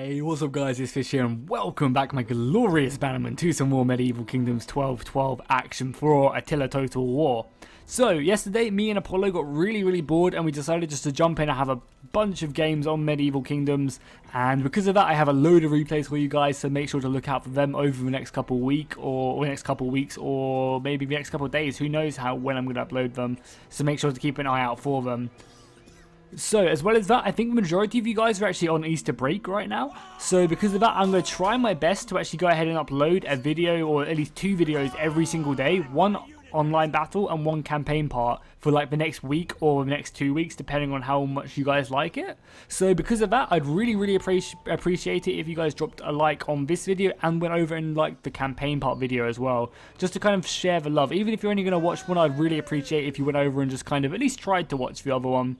Hey, what's up guys, it's Fish here and welcome back my glorious bannerman to some more Medieval Kingdoms 1212 action for Attila Total War. So, yesterday me and Apollo got really bored and we decided just to jump in and have a bunch of games on Medieval Kingdoms, and because of that I have a load of replays for you guys, so make sure to look out for them over the next couple of weeks or maybe the next couple of days. Who knows when I'm going to upload them, so make sure to keep an eye out for them. So, as well as that, I think the majority of you guys are actually on Easter break right now. So, because of that, I'm going to try my best to actually go ahead and upload a video, or at least 2 videos every single day. One online battle and one campaign part for like the next week or the next 2 weeks, depending on how much you guys like it. So, because of that, I'd really appreciate it if you guys dropped a like on this video and went over and liked the campaign part video as well. Just to kind of share the love. Even if you're only going to watch one, I'd really appreciate if you went over and just kind of at least tried to watch the other one,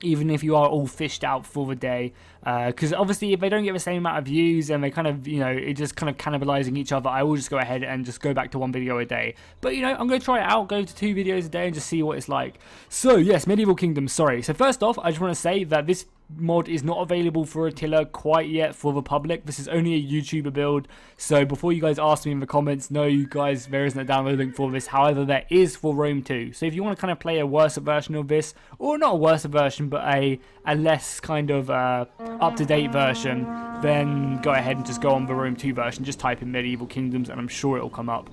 even if you are all fished out for the day, because obviously if they don't get the same amount of views and they kind of, it's just kind of cannibalizing each other, I will just go ahead and just go back to 1 video a day. But I'm going to try it out, go to 2 videos a day and just see what it's like. So yes, Medieval Kingdoms, sorry. So first off, I just want to say that this mod is not available for Attila quite yet for the public. This is only a YouTuber build, so before you guys ask me in the comments, no you guys, there isn't a download link for this. However, there is for Rome 2, so if you want to kind of play a worse version of this, or not a worse version but a less kind of up-to-date version, then go ahead and just go on the Rome 2 version. Just type in Medieval Kingdoms and I'm sure it'll come up.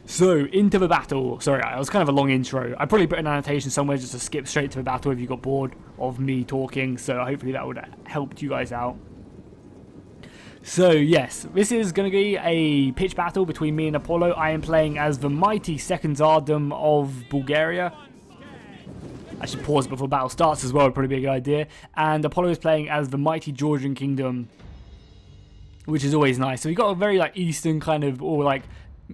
So, into the battle. Sorry, it was kind of a long intro. I probably put an annotation somewhere just to skip straight to the battle if you got bored of me talking, so hopefully that would have helped you guys out. So, yes, this is going to be a pitch battle between me and Apollo. I am playing as the mighty Second Tsardom of Bulgaria. I should pause before battle starts as well, would probably be a good idea. And Apollo is playing as the mighty Georgian Kingdom, which is always nice. So we got a very like Eastern kind of, or like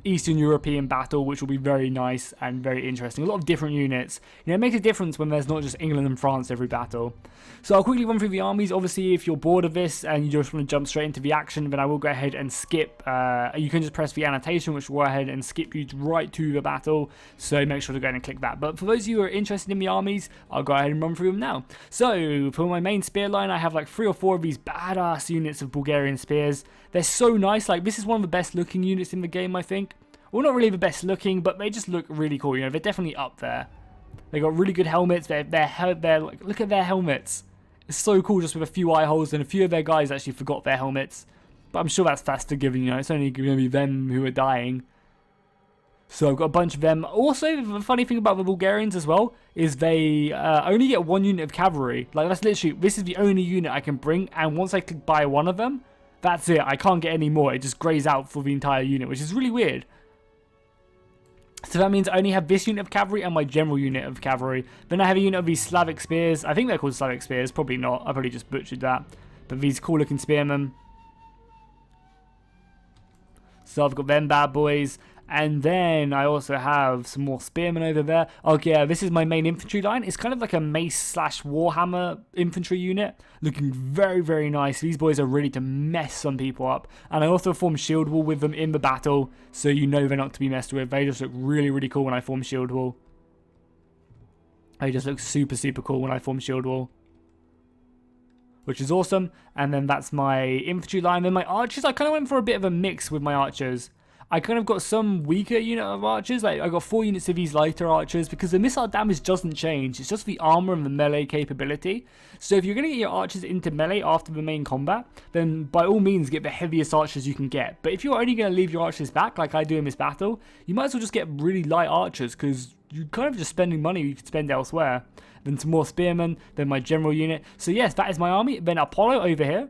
Eastern European battle, which will be very nice and very interesting. A lot of different units. It makes a difference when there's not just England and France every battle. So I'll quickly run through the armies. Obviously, if you're bored of this and you just want to jump straight into the action, then I will go ahead and skip. You can just press the annotation, which will go ahead and skip you right to the battle. So make sure to go ahead and click that. But for those of you who are interested in the armies, I'll go ahead and run through them now. So for my main spear line, I have like 3 or 4 of these badass units of Bulgarian spears. They're so nice. Like, this is one of the best looking units in the game, I think. Well, not really the best looking, but they just look really cool. They're definitely up there. They got really good helmets. They're like, look at their helmets. It's so cool, just with a few eye holes, and a few of their guys actually forgot their helmets. But I'm sure that's faster given, it's only going to be them who are dying. So I've got a bunch of them. Also, the funny thing about the Bulgarians as well is they only get 1 unit of cavalry. Like, that's literally, this is the only unit I can bring, and once I click buy one of them, that's it. I can't get any more. It just grays out for the entire unit, which is really weird. So that means I only have this unit of cavalry and my general unit of cavalry. Then I have a unit of these Slavic spears. I think they're called Slavic spears. Probably not. I probably just butchered that. But these cool looking spearmen. So I've got them bad boys. And then I also have some more spearmen over there. Okay, yeah, this is my main infantry line. It's kind of like a mace / Warhammer infantry unit. Looking very nice. These boys are ready to mess some people up. And I also form shield wall with them in the battle, so you know they're not to be messed with. They just look really cool when I form shield wall. They just look super cool when I form shield wall, which is awesome. And then that's my infantry line. Then my archers, I kind of went for a bit of a mix with my archers. I kind of got some weaker unit of archers. Like, I got 4 units of these lighter archers because the missile damage doesn't change. It's just the armor and the melee capability. So if you're going to get your archers into melee after the main combat, then by all means get the heaviest archers you can get. But if you're only going to leave your archers back like I do in this battle, you might as well just get really light archers because you're kind of just spending money you could spend elsewhere. Then some more spearmen, then my general unit. So yes, that is my army. Then Apollo over here,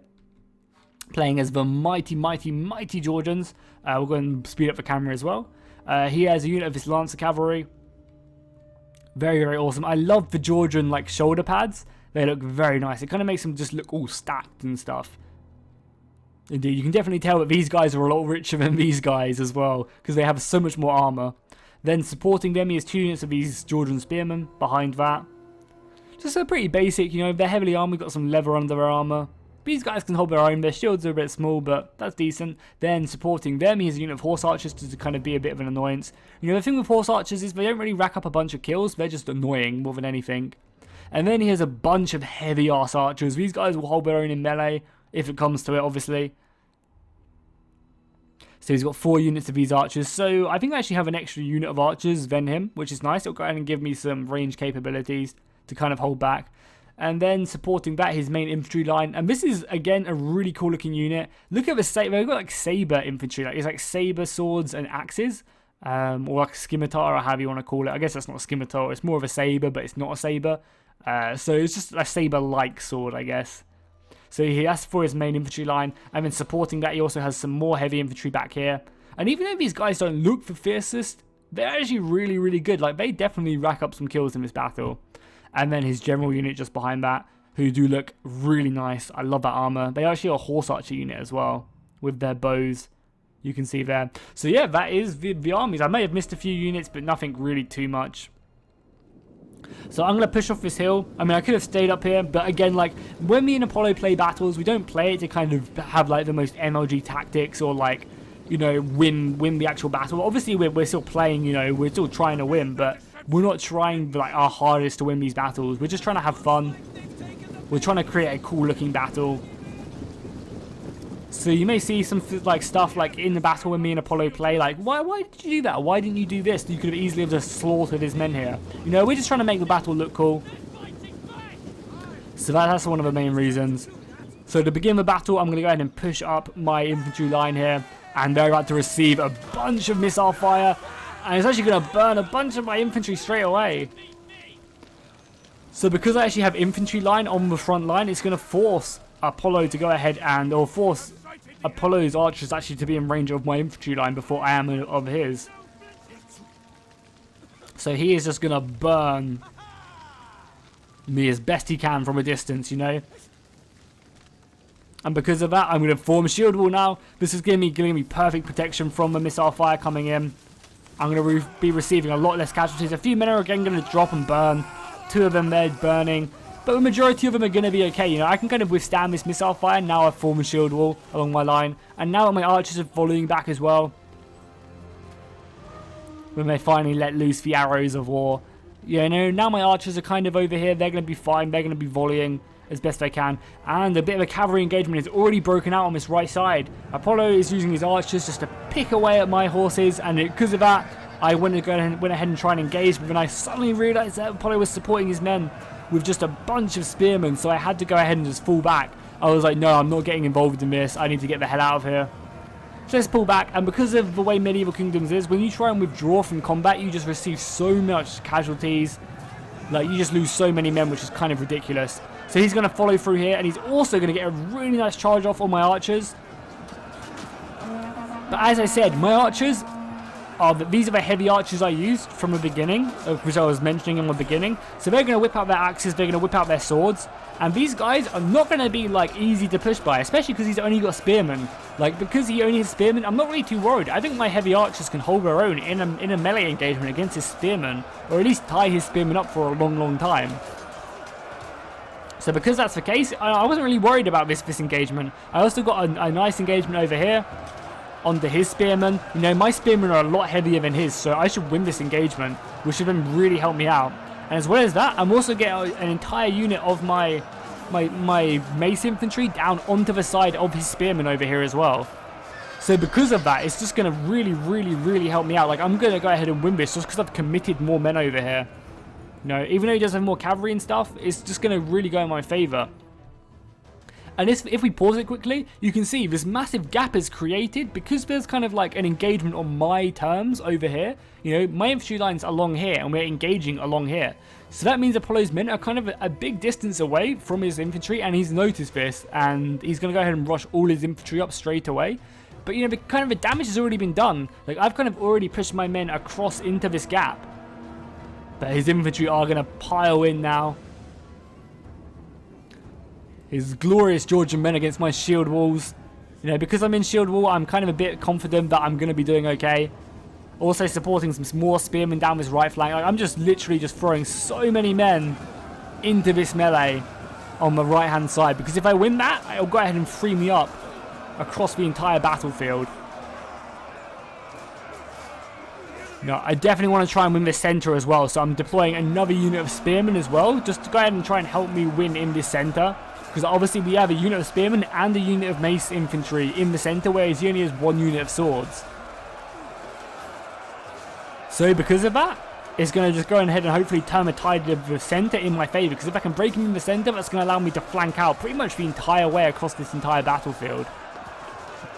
playing as the mighty Georgians. We'll go and speed up the camera as well. He has a unit of his Lancer cavalry. Very awesome. I love the Georgian like shoulder pads. They look very nice. It kind of makes them just look all stacked and stuff. Indeed, you can definitely tell that these guys are a lot richer than these guys as well, because they have so much more armor. Then supporting them, he has 2 units of these Georgian spearmen behind that. Just a pretty basic, they're heavily armored, got some leather under their armor. These guys can hold their own. Their shields are a bit small, but that's decent. Then supporting them, he has a unit of horse archers to kind of be a bit of an annoyance. The thing with horse archers is they don't really rack up a bunch of kills. They're just annoying more than anything. And then he has a bunch of heavy ass archers. These guys will hold their own in melee if it comes to it, obviously. So he's got 4 units of these archers. So I think I actually have an extra unit of archers than him, which is nice. It'll go ahead and give me some range capabilities to kind of hold back. And then supporting that, his main infantry line. And this is, again, a really cool looking unit. Look at the saber. They've got like saber infantry. Like, it's like saber, swords, and axes. Or like a scimitar, or however you want to call it. I guess that's not a scimitar. It's more of a saber, but it's not a saber. So it's just a saber-like sword, I guess. So he has for his main infantry line. And then supporting that, he also has some more heavy infantry back here. And even though these guys don't look the fiercest, they're actually really, really good. Like, they definitely rack up some kills in this battle. And then his general unit just behind that, who do look really nice. I love that armor. They actually are a horse archer unit as well, with their bows. You can see there. So yeah, that is the armies. I may have missed a few units, but nothing really too much. So I'm going to push off this hill. I mean, I could have stayed up here, but again, like, when me and Apollo play battles, we don't play it to kind of have, like, the most MLG tactics or, like, you know, win the actual battle. Obviously, we're still playing, you know, we're still trying to win, but we're not trying, like, our hardest to win these battles. We're just trying to have fun. We're trying to create a cool looking battle. So you may see some like stuff like in the battle when me and Apollo play, like, why did you do that? Why didn't you do this? You could have easily just slaughtered his men here. You know, we're just trying to make the battle look cool. So that's one of the main reasons. So to begin the battle, I'm going to go ahead and push up my infantry line here. And they're about to receive a bunch of missile fire. And it's actually going to burn a bunch of my infantry straight away. So because I actually have infantry line on the front line, it's going to force Apollo to go ahead and, or force Apollo's archers actually to be in range of my infantry line before I am of his. So he is just going to burn me as best he can from a distance, you know. And because of that, I'm going to form a shield wall now. This is giving me perfect protection from the missile fire coming in. I'm going to be receiving a lot less casualties. A few men are again going to drop and burn. 2 of them they're burning. But the majority of them are going to be okay. You know, I can kind of withstand this missile fire. Now I've formed a shield wall along my line. And now my archers are following back as well. When they finally let loose the arrows of war. You know, now my archers are kind of over here. They're going to be fine. They're going to be volleying as best they can. And a bit of a cavalry engagement is already broken out on this right side. Apollo is using his archers just to pick away at my horses. And because of that, I went ahead and tried and engage. But then I suddenly realized that Apollo was supporting his men with just a bunch of spearmen, so I had to go ahead and just fall back. I was like, no, I'm not getting involved in this. I need to get the hell out of here. So let's pull back, and because of the way Medieval Kingdoms is, when you try and withdraw from combat, you just receive so much casualties. Like, you just lose so many men, which is kind of ridiculous. So he's going to follow through here, and he's also going to get a really nice charge off on my archers. But as I said, my archers these are the heavy archers I used from the beginning, which I was mentioning in the beginning. So they're going to whip out their axes, they're going to whip out their swords. And these guys are not going to be, like, easy to push by, especially because he's only got spearmen. Like, because he only has spearmen, I'm not really too worried. I think my heavy archers can hold their own in a melee engagement against his spearmen, or at least tie his spearmen up for a long, long time. So because that's the case, I wasn't really worried about this engagement. I also got a nice engagement over here onto his spearmen. You know, my spearmen are a lot heavier than his, so I should win this engagement, which should then really help me out. And as well as that, I'm also getting an entire unit of my mace infantry down onto the side of his spearmen over here as well. So because of that, it's just going to really, really, really help me out. Like, I'm going to go ahead and win this just because I've committed more men over here. You know, even though he does have more cavalry and stuff, it's just going to really go in my favor. And if we pause it quickly, you can see this massive gap is created because there's kind of like an engagement on my terms over here. You know, my infantry line's along here and we're engaging along here. So that means Apollo's men are kind of a big distance away from his infantry, and he's noticed this, and he's going to go ahead and rush all his infantry up straight away. But, you know, the damage has already been done. Like, I've kind of already pushed my men across into this gap. But his infantry are going to pile in now. His glorious Georgian men against my shield walls. You know, because I'm in shield wall, I'm kind of a bit confident that I'm going to be doing okay. Also supporting some more spearmen down this right flank. Like, I'm just literally just throwing so many men into this melee on the right hand side. Because if I win that, it'll go ahead and free me up across the entire battlefield. No, I definitely want to try and win this center as well. So I'm deploying another unit of spearmen as well, just to go ahead and try and help me win in this center. Because obviously we have a unit of spearmen and a unit of mace infantry in the center, whereas he only has one unit of swords. So because of that, it's going to just go ahead and hopefully turn the tide of the center in my favor. Because if I can break him in the center, that's going to allow me to flank out pretty much the entire way across this entire battlefield.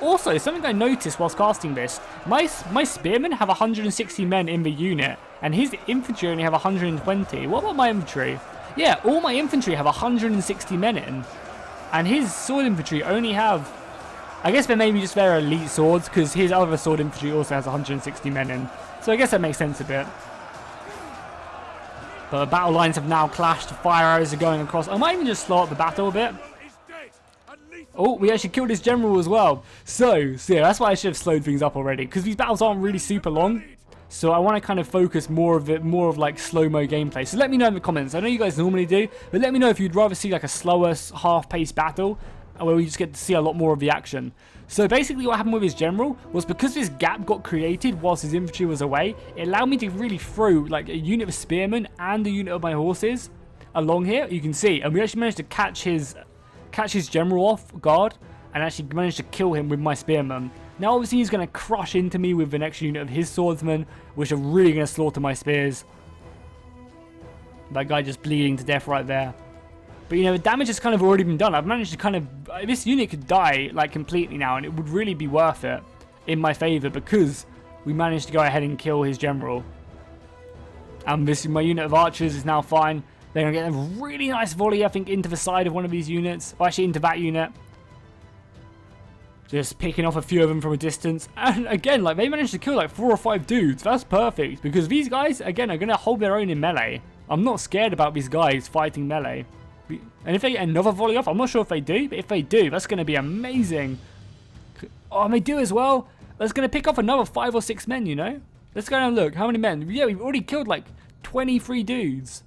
Also, something I noticed whilst casting this, my spearmen have 160 men in the unit, and his infantry only have 120. What about my infantry? Yeah, all my infantry have 160 men in, and his sword infantry only have, I guess they're maybe just their elite swords, because his other sword infantry also has 160 men in. So I guess that makes sense a bit. But the battle lines have now clashed, fire arrows are going across. I might even just slow up the battle a bit. Oh, we actually killed his general as well. So yeah, that's why I should have slowed things up already, because these battles aren't really super long. So I want to kind of focus more of like slow-mo gameplay. So let me know in the comments. I know you guys normally do, but let me know if you'd rather see like a slower, half-paced battle where we just get to see a lot more of the action. So basically what happened with his general was, because this gap got created whilst his infantry was away, it allowed me to really throw like a unit of spearmen and a unit of my horses along here. You can see, and we actually managed to catch his general off guard and actually managed to kill him with my spearmen. Now obviously he's going to crush into me with the next unit of his swordsmen, which are really going to slaughter my spears. That guy just bleeding to death right there. But you know, the damage has kind of already been done. I've managed to kind of, this unit could die like completely now, and it would really be worth it in my favor, because we managed to go ahead and kill his general. And this, my unit of archers is now fine. They're going to get a really nice volley, I think, into the side of one of these units. Or actually into that unit. Just picking off a few of them from a distance. And again, like, they managed to kill like 4 or 5 dudes. That's perfect. Because these guys, again, are going to hold their own in melee. I'm not scared about these guys fighting melee. And if they get another volley off, I'm not sure if they do. But if they do, that's going to be amazing. Oh, and they do as well. That's going to pick off another 5 or 6 men, you know. Let's go and look. How many men? Yeah, we've already killed like 23 dudes.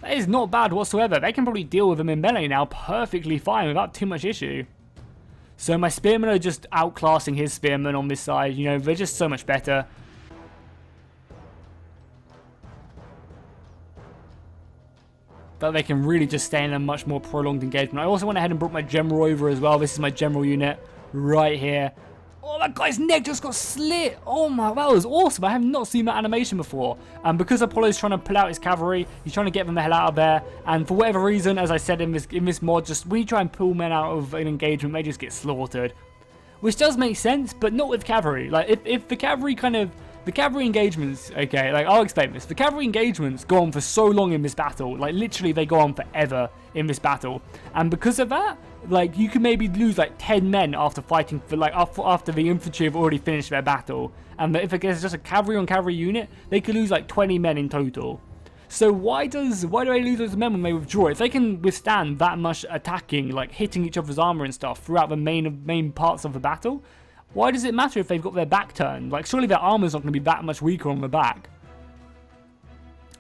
That is not bad whatsoever. They can probably deal with them in melee now perfectly fine without too much issue. So my spearmen are just outclassing his spearmen on this side. You know, they're just so much better. But they can really just stay in a much more prolonged engagement. I also went ahead and brought my general over as well. This is my general unit right here. Oh, that guy's neck just got slit. Oh my, that was awesome. I have not seen that animation before. And because Apollo's trying to pull out his cavalry, he's trying to get them the hell out of there. And for whatever reason, as I said in this mod, just when you try and pull men out of an engagement, they just get slaughtered. Which does make sense, but not with cavalry. Like, if the cavalry kind of... The cavalry engagements, okay, like, I'll explain this. The cavalry engagements go on for so long in this battle. Like, literally, they go on forever in this battle. And because of that, like, you can maybe lose, like, 10 men after fighting for, like, after the infantry have already finished their battle. And if it's just a cavalry on cavalry unit, they could lose, like, 20 men in total. So why do they lose those men when they withdraw? If they can withstand that much attacking, like, hitting each other's armor and stuff throughout the main parts of the battle, why does it matter if they've got their back turned? Like, surely their armor's not going to be that much weaker on the back.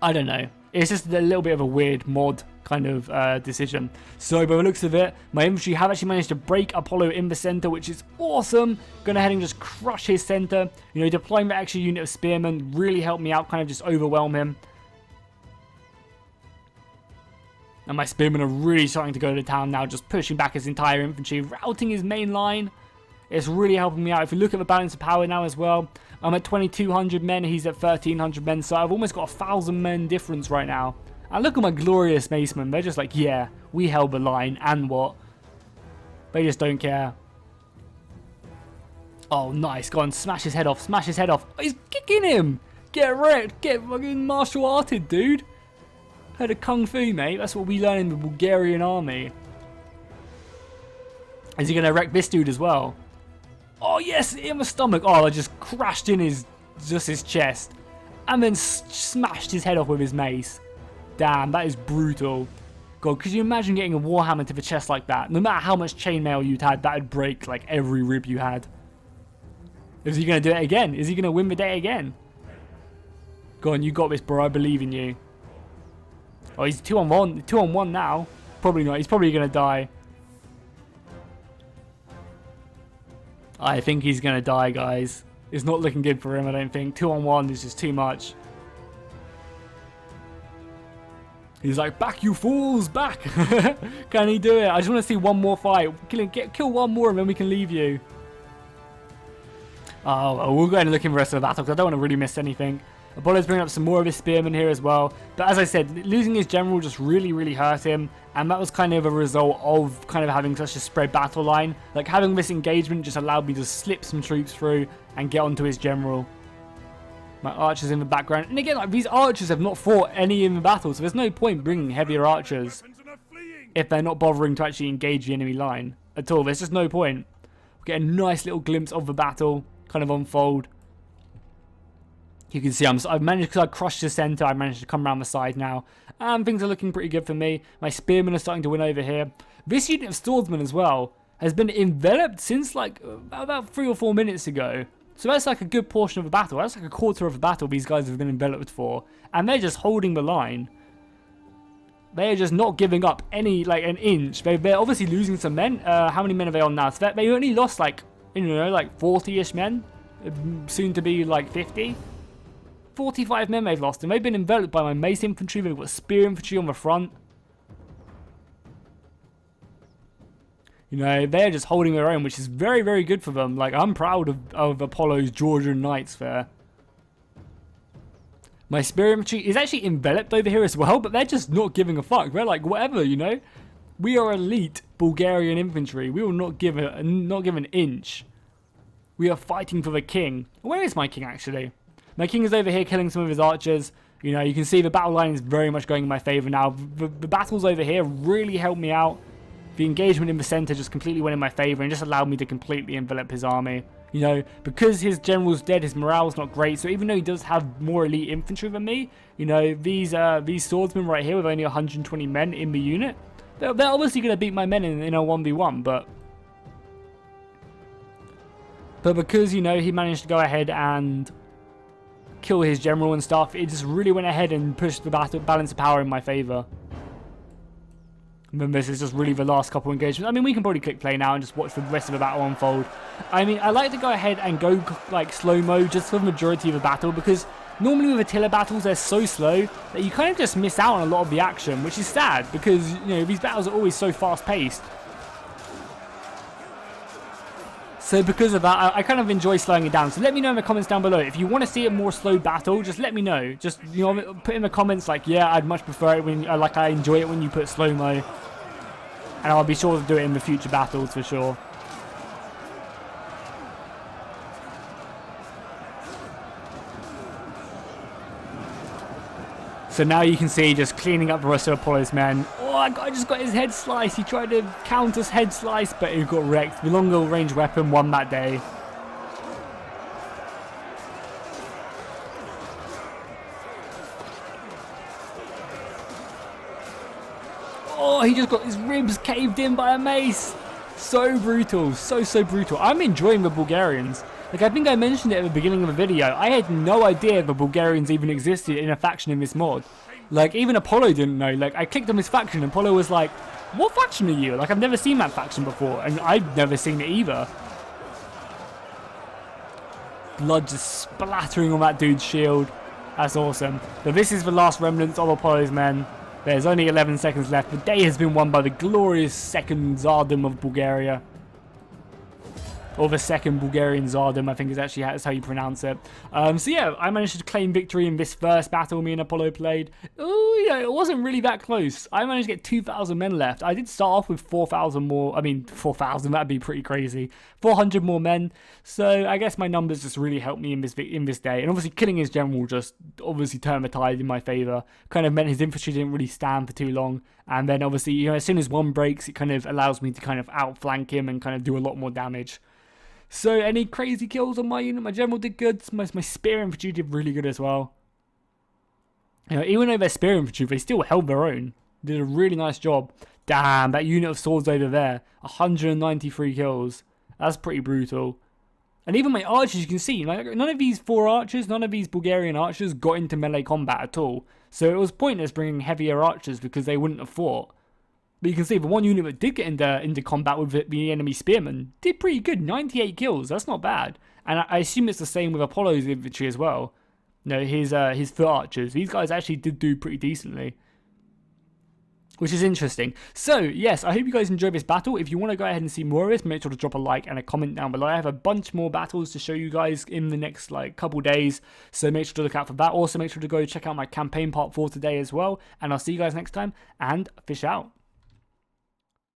I don't know. It's just a little bit of a weird mod kind of decision. So, by the looks of it, my infantry have actually managed to break Apollo in the center, which is awesome. Going ahead and just crush his center. You know, deploying the extra unit of spearmen really helped me out, kind of just overwhelm him. And my spearmen are really starting to go to town now, just pushing back his entire infantry, routing his main line. It's really helping me out. If you look at the balance of power now as well, I'm at 2,200 men. He's at 1,300 men. So I've almost got 1,000 men difference right now. And look at my glorious macemen. They're just like, yeah, we held the line. And what? They just don't care. Oh, nice. Go on, smash his head off. Smash his head off. Oh, he's kicking him. Get wrecked. Get fucking martial arted, dude. Heard of Kung Fu, mate. That's what we learn in the Bulgarian army. Is he going to wreck this dude as well? Oh, yes, in the stomach. Oh, I just crashed in his chest. And then smashed his head off with his mace. Damn, that is brutal. God, could you imagine getting a Warhammer to the chest like that? No matter how much chainmail you'd had, that would break like every rib you had. Is he going to do it again? Is he going to win the day again? Go on, you got this, bro. I believe in you. Oh, he's 2-on-1. 2-on-1 now. Probably not. He's probably going to die. I think he's going to die, guys. is not looking good for him, I don't think. 2-on-1 is just too much. He's like, back you fools, back. Can he do it? I just want to see one more fight. Kill one more and then we can leave you. Oh, well, we'll go ahead and look in the rest of the battle because I don't want to really miss anything. Apollo's bringing up some more of his spearmen here as well. But as I said, losing his general just really hurt him. And that was kind of a result of kind of having such a spread battle line. Like, having this engagement just allowed me to slip some troops through and get onto his general. My archers in the background. And again, like, these archers have not fought any in the battle. So there's no point bringing heavier archers if they're not bothering to actually engage the enemy line at all. There's just no point. We get a nice little glimpse of the battle kind of unfold. You can see I've managed, because I crushed the center, I managed to come around the side now. And things are looking pretty good for me. My spearmen are starting to win over here. This unit of swordsmen as well has been enveloped since like about 3 or 4 minutes ago. So that's like a good portion of the battle. That's like a quarter of the battle these guys have been enveloped for. And they're just holding the line. They're just not giving up any, like, an inch. They're obviously losing some men. How many men are they on now? So they only lost like, you know, like 40-ish men. Soon to be like 50. 45 men they've lost, and they've been enveloped by my mace infantry. They've got spear infantry on the front. You know, they're just holding their own, which is very good for them. Like, I'm proud of Apollo's Georgian Knights there. My spear infantry is actually enveloped over here as well, but they're just not giving a fuck. They're like, whatever, you know. We are elite Bulgarian infantry. We will not give an inch. We are fighting for the king. Where is my king, actually? My king is over here killing some of his archers. You know, you can see the battle line is very much going in my favor now. The battles over here really helped me out. The engagement in the center just completely went in my favor and just allowed me to completely envelop his army. You know, because his general's dead, his morale's not great. So even though he does have more elite infantry than me, you know, these swordsmen right here with only 120 men in the unit, they're obviously going to beat my men in a 1v1, but because, you know, he managed to go ahead and kill his general and stuff, it just really went ahead and pushed the balance of power in my favor. And then this is just really the last couple engagements. I mean, we can probably click play now and just watch the rest of the battle unfold. I mean, I like to go ahead and go like slow-mo just for the majority of the battle, because normally with Attila battles, they're so slow that you kind of just miss out on a lot of the action, which is sad because, you know, these battles are always so fast-paced. So because of that, I kind of enjoy slowing it down. So let me know in the comments down below. If you want to see a more slow battle, just let me know. Just, you know, put in the comments like, yeah, I'd much prefer it when, like, I enjoy it when you put slow-mo. And I'll be sure to do it in the future battles for sure. So now you can see just cleaning up the rest of Apollo's men. Oh, I just got his head sliced. He tried to counter his head slice, but he got wrecked. The longer range weapon won that day. Oh, he just got his ribs caved in by a mace. So brutal. So brutal. I'm enjoying the Bulgarians. Like, I think I mentioned it at the beginning of the video. I had no idea the Bulgarians even existed in a faction in this mod. Like, even Apollo didn't know. Like, I clicked on his faction and Apollo was like, what faction are you? Like, I've never seen that faction before. And I've never seen it either. Blood just splattering on that dude's shield. That's awesome. But this is the last remnants of Apollo's men. There's only 11 seconds left. The day has been won by the glorious second Tsardom of Bulgaria. Or the second Bulgarian Tsardom, I think is actually that's how you pronounce it. So yeah, I managed to claim victory in this first battle me and Apollo played. Oh, yeah, it wasn't really that close. I managed to get 2,000 men left. I did start off with 4,000 more. I mean, 4,000, that'd be pretty crazy. 400 more men. So I guess my numbers just really helped me in this day. And obviously killing his general just obviously turned the tide in my favor. Kind of meant his infantry didn't really stand for too long. And then obviously, you know, as soon as one breaks, it kind of allows me to kind of outflank him and kind of do a lot more damage. So, any crazy kills on my unit? My general did good. My spear infantry did really good as well. You know, even though they're spear infantry, they still held their own. Did a really nice job. Damn, that unit of swords over there. 193 kills. That's pretty brutal. And even my archers, you can see, like, none of these none of these Bulgarian archers got into melee combat at all. So it was pointless bringing heavier archers because they wouldn't have fought. But you can see the one unit that did get into combat with the enemy spearmen did pretty good, 98 kills, that's not bad. And I assume it's the same with Apollo's infantry as well. No, his foot archers. These guys actually did do pretty decently, which is interesting. So, yes, I hope you guys enjoyed this battle. If you want to go ahead and see more of this, make sure to drop a like and a comment down below. I have a bunch more battles to show you guys in the next, couple days, so make sure to look out for that. Also, make sure to go check out my campaign part 4 today as well, and I'll see you guys next time, and fish out.